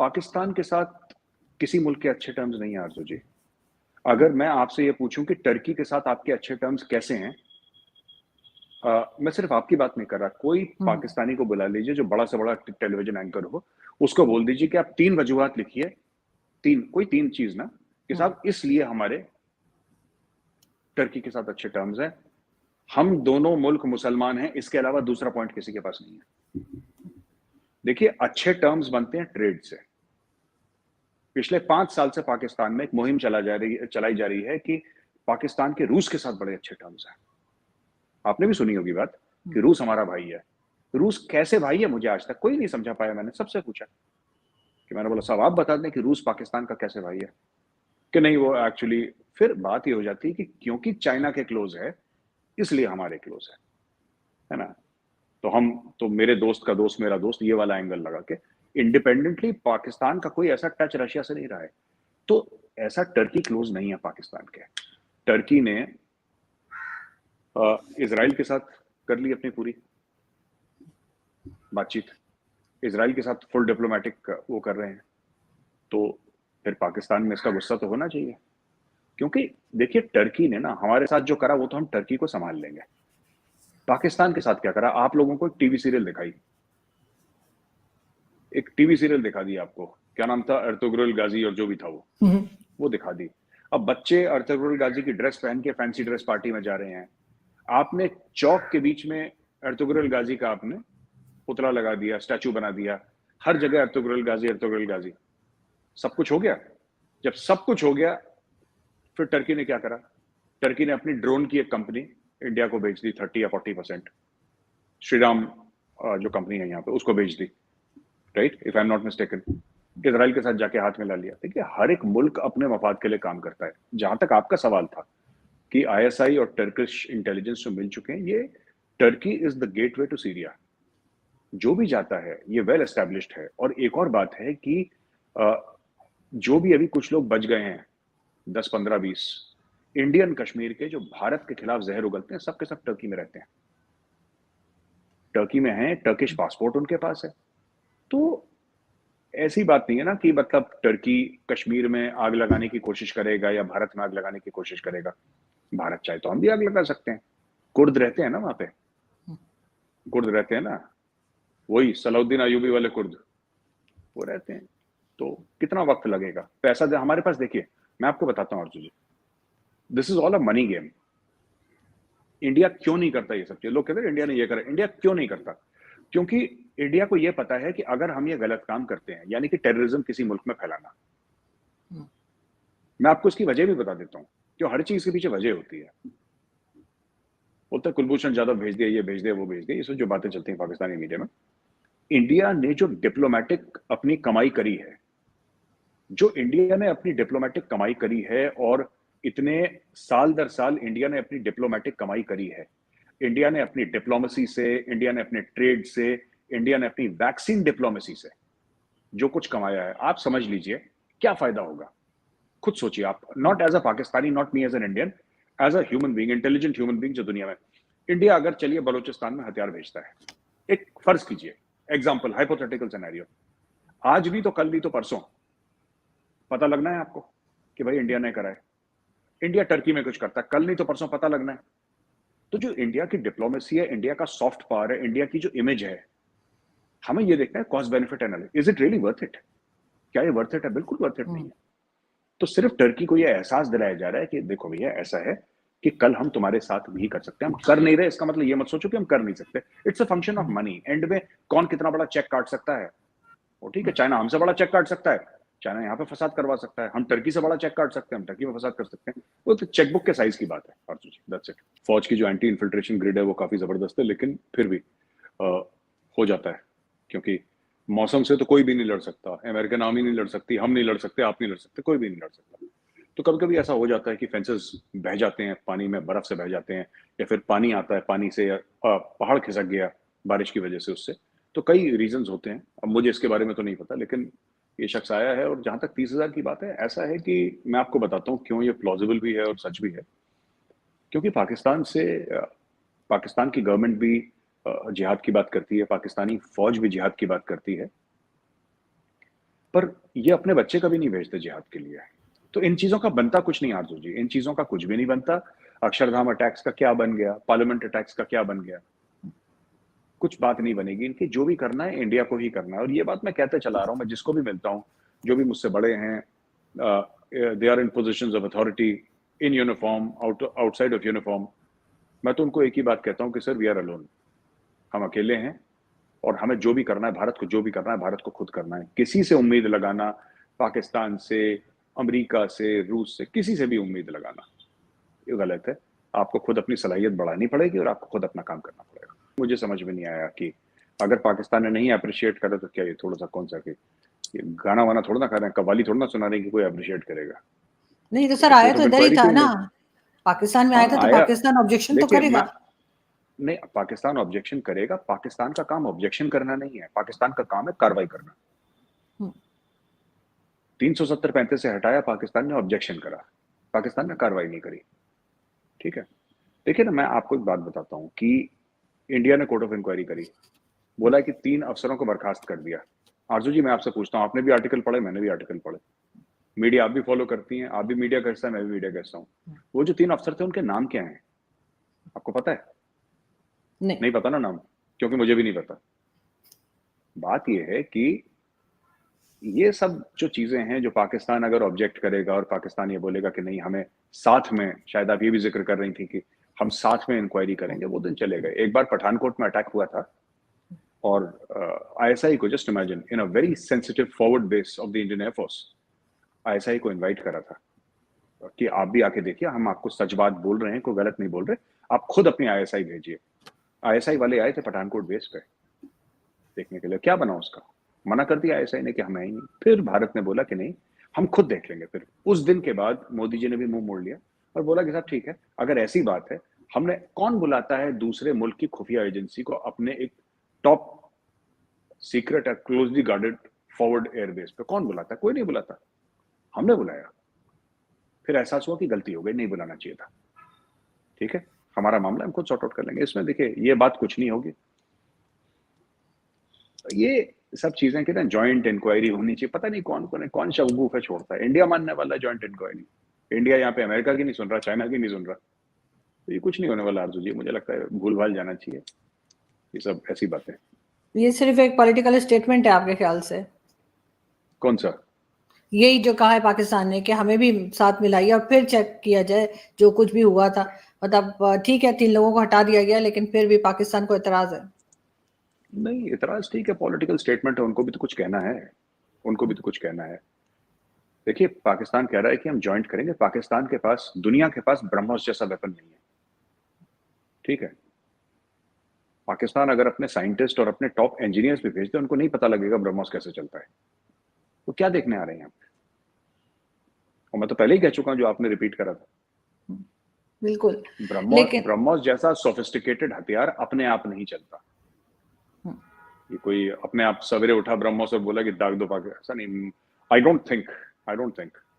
पाकिस्तान के साथ किसी मुल्क के अच्छे टर्म्स नहीं है आरज़ू जी। अगर मैं आपसे ये पूछूँ कि टर्की के साथ आपके अच्छे टर्म्स कैसे हैं? मैं सिर्फ़ आपकी बात नहीं कर रहा, कोई हुँ, पाकिस्तानी को बुला लीजिए जो बड़ा से बड़ा टेलीविज़न एंकर हो, उसको बोल दीजिए कि आप 3 वजूहात लिखिए, 3 कोई 3 चीज़ ना, कि हुँ, साहब इसलिए हमारे टर्की के साथ अच्छे टर्म्स हैं। हम दोनों मुल्क मुसलमान हैं, इसके अलावा दूसरा पॉइंट किसी के पास नहीं है। देखिए, अच्छे टर्म्स बनते हैं ट्रेड से। पिछले 5 साल से पाकिस्तान में एक मुहिम चलाई जा रही है कि पाकिस्तान के रूस के साथ बड़े अच्छे टर्म्स हैं। आपने भी सुनी होगी बात हुँ, कि रूस हमारा भाई है। रूस कैसे भाई है मुझे आज तक कोई नहीं समझा पाया, मैंने सबसे पूछा कि मैंने बोला साहब आप बता दें कि रूस पाकिस्तान का कैसे भाई है? कि नहीं वो एक्चुअली फिर बात ये हो जाती है कि क्योंकि चाइना के क्लोज़ है, इसलिए हमारे क्लोज़ है ना? तो मेरे दोस्त का दोस्त मेरा दोस्त ये वाला एंगल लगा के इंडिपेंडेंटली पाकिस्तान का कोई ऐसा टच रशिया से नहीं रहा है। तो ऐसा टर्की क्लोज़ नहीं है पाकिस्तान के। टर्की ने इज़राइल के साथ कर ली अपनी पूरी बातचीत। इज़राइल के साथ फुल डिप्लोमैटिक वो कर रहे हैं। तो फिर पाकिस्तान में इसका गुस्सा तो होना चाहिए। क्योंकि देखिए टर्की ने ना हमारे साथ जो करा वो तो हम टर्की को सँभाल लेंगे। पाकिस्तान के साथ क्या करा? आप लोगों को एक टीवी सीरियल दिखाई। एक टीवी सीरियल दिखा दी आपको। क्या नाम था? अर्तुगरुल गाज़ी और जो भी था हुँ, वो दिखा दी। अब बच्चे अर्तुगरुल गाज़ी की ड्रेस पहन के फैंसी ड्रेस पार्टी में जा रहे हैं। आपने चौक के बीच में अर्तुगरुल गाज़ी का आपने पुतला लगा दिया, स्टैच्यू बना दिया। हर जगह अर्तुगरुल गाज़ी, अर्तुगरुल गाज़ी। सब कुछ हो गया? जब सब कुछ हो गया, फिर टर्की ने क्या करा? टर्की ने अपनी ड्रोन की एक कंपनी इंडिया को बेच दी 30 या 40%। श्रीराम जो कंपनी है यहाँ पे उसको बेच दी, right? If I am not mistaken. Israel के साथ जाके हाथ मिला लिया। देखिए, हर एक मुल्क अपने मफाद के लिए काम करता है। जहाँ तक आपका सवाल था कि आईएसआई और टर्किश इंटेलिजेंस जो मिल चुके हैं, ये Turkey is the gateway to Syria. जो भी जाता है, ये वेल एस्टैब्लिश्ड है और एक और बात है कि अ, जो भी अभी कुछ लोग बच गए हैं, 10, 15, 20 इंडियन कश्मीर के जो भारत के खिलाफ ज़हर उगलते हैं, सब के सब टर्की में रहते हैं। टर्की में हैं, टर्किश पासपोर्ट उनके पास है। तो ऐसी बात नहीं है ना कि मतलब टर्की कश्मीर में आग लगाने की कोशिश करेगा या भारत में आग लगाने की कोशिश करेगा। भारत चाहे तो हम भी आग लगा सकते हैं। कुर्द रहते हैं ना वहाँ पे, कुर्द रहते हैं ना, वही सलाउद्दीन अयूबी वाले कुर्द, वो रहते हैं। तो कितना वक़्त लगेगा? पैसा दे हमारे पास देखिए, मैं आपको बताता हूँ Arjun ji, this is all a money game. India क्यों नहीं करता ये सब चीज़? लोग कहते हैं इंडिया ने ये करा, इंडिया क्यों नहीं करता? क्योंकि इंडिया को ये पता है कि अगर हम ये गलत काम करते हैं, यानी कि टेररिज़्म किसी मुल्क में फैलाना, हुँ, मैं आपको इसकी वजह भी बता देता हूँ, क्यों हर चीज़ के पीछे वजह होती है। बोलते हैं कुलभूषण जाधव भेज दिया, ये भेज दिया, वो भेज दिया, ये सब जो बातें चलती हैं पाकिस्तानी मीडिया में। इंडिया ने जो डिप्लोमैटिक अपनी कमाई करी है, जो इंडिया ने अपनी डिप्लोमैटिक कमाई करी है और इतने साल दर साल इंडिया ने अपनी डिप्लोमैटिक कमाई करी है। इंडिया ने अपनी डिप्लोमेसी से, इंडिया ने अपने ट्रेड से, इंडिया ने अपनी वैक्सीन डिप्लोमेसी से जो कुछ कमाया है, आप समझ लीजिए क्या फ़ायदा होगा? खुद सोचिए आप, hmm, not as a Pakistani, not me as an Indian, as a human being, intelligent human being जो दुनिया में इंडिया अगर चलिए बलूचिस्तान में हथियार भेजता है। एक फ़र्ज़ कीजिए, एग्ज़ाम्पल हाइपोथेटिकल सिनेरियो, आज नहीं तो कल नहीं तो परसों पता लगना है आपको कि भाई इंडिया ने करा है। इंडिया टर्की में कुछ करता है, कल नहीं तो परसों पता लगना है। तो जो इंडिया की डिप्लोमेसी है, इंडिया का सॉफ्ट पावर है, इंडिया की जो इमेज है, हमें ये देखना है cost benefit analysis, is it really worth it? क्या ये वर्थ इट है? बिल्कुल वर्थ इट नहीं हुँ, है। तो सिर्फ टर्की को ये एहसास दिलाया जा रहा है कि देखो भैया ऐसा है कि कल हम तुम्हारे साथ भी कर सकते हैं। हम कर नहीं रहे इसका मतलब ये मत सोचो कि हम कर नहीं सकते। It's a function of hmm, money. And में कौन कितना बड़ा चेक काट सकता है? वो ठीक है, हुँ, चाइना हमसे बड़ा चेक काट सकता है। चाइना यहाँ पे फसाद करवा सकता है। हम टर्की से बड़ा चेक काट सकते हैं, हम टर्की में फसाद कर सकते हैं। वो तो चेकबुक के साइज की बात है अर्जुन जी, दैट्स इट। फौज की जो एंटी इन्फिल्ट्रेशन ग्रिड है वो काफी जबरदस्त है, लेकिन फिर भी अ, हो जाता है क्योंकि मौसम से तो कोई भी नहीं लड़ सकता। अमेरिकन आर्मी नहीं लड़ सकती, हम नहीं लड़ सकते, आप नहीं लड़ सकते, कोई भी नहीं लड़ सकता। तो कभी कभी ऐसा हो जाता है कि फेंसेस बह जाते हैं पानी में, बर्फ से बह जाते हैं, या फिर पानी आता है, पानी से पहाड़ खिसक गया बारिश की वजह से उससे। तो कई रीजंस होते हैं, अब मुझे इसके बारे में तो नहीं पता, लेकिन ये शख्स आया है। और जहां तक 30,000 की बात है, ऐसा है कि मैं आपको बताता हूँ क्यों ये प्लॉजिबल भी है और सच भी है। क्योंकि पाकिस्तान की गवर्नमेंट भी जिहाद की बात करती है, पाकिस्तानी फौज भी जिहाद की बात करती है। पर ये अपने बच्चे कभी नहीं भेजते जिहाद के लिए। तो इन चीजों का बनता कुछ नहीं आरजू जी, इन चीजों का कुछ भी नहीं बनता। अक्षरधाम अटैक्स का क्या बन गया, पार्लियामेंट अटैक्स का क्या बन गया, कुछ बात नहीं बनेगी इनकी। जो भी करना है इंडिया को ही करना है, और ये बात मैं कहते चला रहा हूँ, मैं जिसको भी मिलता हूँ, जो भी मुझसे बड़े हैं, they are in position of authority, in uniform, outside of uniform, मैं तो उनको एक ही बात कहता हूँ कि सर वी आर अलोन, हम अकेले हैं, और हमें जो भी करना है, भारत को जो भी करना है, भारत को खुद करना है। किसी से उम्मीद लगाना, पाकिस्तान से, अमेरिका से, रूस से, किसी से भी उम्मीद लगाना ये गलत है। आपको खुद अपनी सलाहियत बढ़ानी पड़ेगी और आपको खुद अपना काम करना पड़ेगा। मुझे समझ में नहीं आया कि अगर पाकिस्तान ने नहीं अप्रिशिएट करा तो क्या ये थोड़ा सा कौन सा कि ये गाना वाना थोड़ा ना खा रहे हैं, कव्वाली थोड़ा ना सुना रहे हैं कि कोई अप्रिशिएट करेगा। नहीं तो सर आया तो इधर ही था ना, पाकिस्तान में आया था, तो आया, पाकिस्तान ऑब्जेक्शन तो करेगा। नहीं, पाकिस्तान ऑब्जेक्शन करेगा। पाकिस्तान का काम ऑब्जेक्शन करना नहीं है, पाकिस्तान का काम है कार्रवाई करना। 370-35 से हटाया पाकिस्तान ने, ऑब्जेक्शन करा, पाकिस्तान ने कार्रवाई नहीं करी। ठीक है, देखिए ना, मैं आपको एक बात बताता हूं कि इंडिया ने कोर्ट ऑफ इंक्वायरी करी, बोला कि 3 अफसरों को बर्खास्त कर दिया। आरजू जी, मैं आपसे पूछता हूं, आपने भी आर्टिकल पढ़े, मैंने भी आर्टिकल पढ़े, मीडिया आप भी फॉलो करती हैं, आप भी मीडिया करता है, मैं भी मीडिया करता हूं। वो जो 3 अफसर थे उनके नाम क्या हैं, आपको पता है? नहीं पता ना नाम, क्योंकि मुझे भी नहीं पता। बात यह है कि ये सब जो चीजें हैं, जो पाकिस्तान अगर ऑब्जेक्ट करेगा और पाकिस्तान ये बोलेगा कि नहीं हमें साथ में, शायद आप ये भी जिक्र कर रही थी कि हम साथ में इंक्वायरी करेंगे, वो दिन चले गए। एक बार पठानकोट में अटैक हुआ था और आईएसआई को, just imagine, in a very sensitive forward base of the Indian air force, ISI को इन्वाइट करा था कि आप भी आके देखिए, हम आपको सच बात बोल रहे हैं, कोई गलत नहीं बोल रहे, आप खुद अपनी आईएसआई भेजिए। आईएसआई वाले आए थे पठानकोट बेस पे देखने के लिए, क्या बना उसका? मना कर दिया आईएसआई ने कि हम है ही नहीं। फिर भारत ने बोला कि नहीं, हम खुद देख लेंगे। फिर उस दिन के बाद मोदी जी ने भी मुंह मोड़ लिया और बोला कि साहब ठीक है, अगर ऐसी बात है, हमने, कौन बुलाता है दूसरे मुल्क की खुफिया एजेंसी को अपने एक टॉप सीक्रेट और क्लोजली गार्डेड फॉरवर्ड एयरबेस पे? कौन बुलाता है? कोई नहीं बुलाता, हमने बुलाया। फिर एहसास हुआ कि गलती हो गई, नहीं बुलाना चाहिए था। ठीक है, हमारा मामला हम खुद सॉर्ट आउट कर लेंगे। इसमें देखिए ये बात कुछ नहीं होगी। ये सब चीजें कि ना जॉइंट इंक्वायरी होनी चाहिए, पता नहीं कौन शवगूफ है छोड़ता है। इंडिया मानने वाला जॉइंट इंक्वायरी, इंडिया यहाँ पे अमेरिका की नहीं सुन रहा, चाइना की नहीं सुन रहा, तो ये कुछ नहीं होने वाला आरजू जी। मुझे लगता है भूल भाल जाना चाहिए ये सब ऐसी बातें। ये सिर्फ एक पॉलिटिकल स्टेटमेंट है आपके ख्याल से? कौन सा? यही जो कहा है पाकिस्तान ने कि हमें भी साथ मिलाइए और फिर चेक किया जाए जो कुछ भी हुआ था। मतलब ठीक है, 3 लोगों को हटा दिया गया, लेकिन फिर भी पाकिस्तान को एतराज है। नहीं, इतराज ठीक है, पॉलिटिकल स्टेटमेंट है, उनको भी तो कुछ कहना है, उनको भी तो कुछ कहना है। देखिए, पाकिस्तान कह रहा है कि हम ज्वाइंट करेंगे। पाकिस्तान के पास, दुनिया के पास ब्रह्मोस जैसा वेपन नहीं है। ठीक है, पाकिस्तान अगर अपने साइंटिस्ट और अपने टॉप इंजीनियर्स भी भेज दे, उनको नहीं पता लगेगा ब्रह्मोस कैसे चलता है। तो क्या देखने आ रहे हैं यहाँ पे? और मैं तो पहले ही कह चुका हूं, जो आपने रिपीट करा था, बिल्कुल, लेकिन ब्रह्मोस जैसा सोफिस्टिकेटेड हथियार अपने आप नहीं चलता। ये कोई अपने आप सवेरे उठा ब्रह्मोस और बोला कि दाग दो पाकिस्तान, ऐसा नहीं। I don't think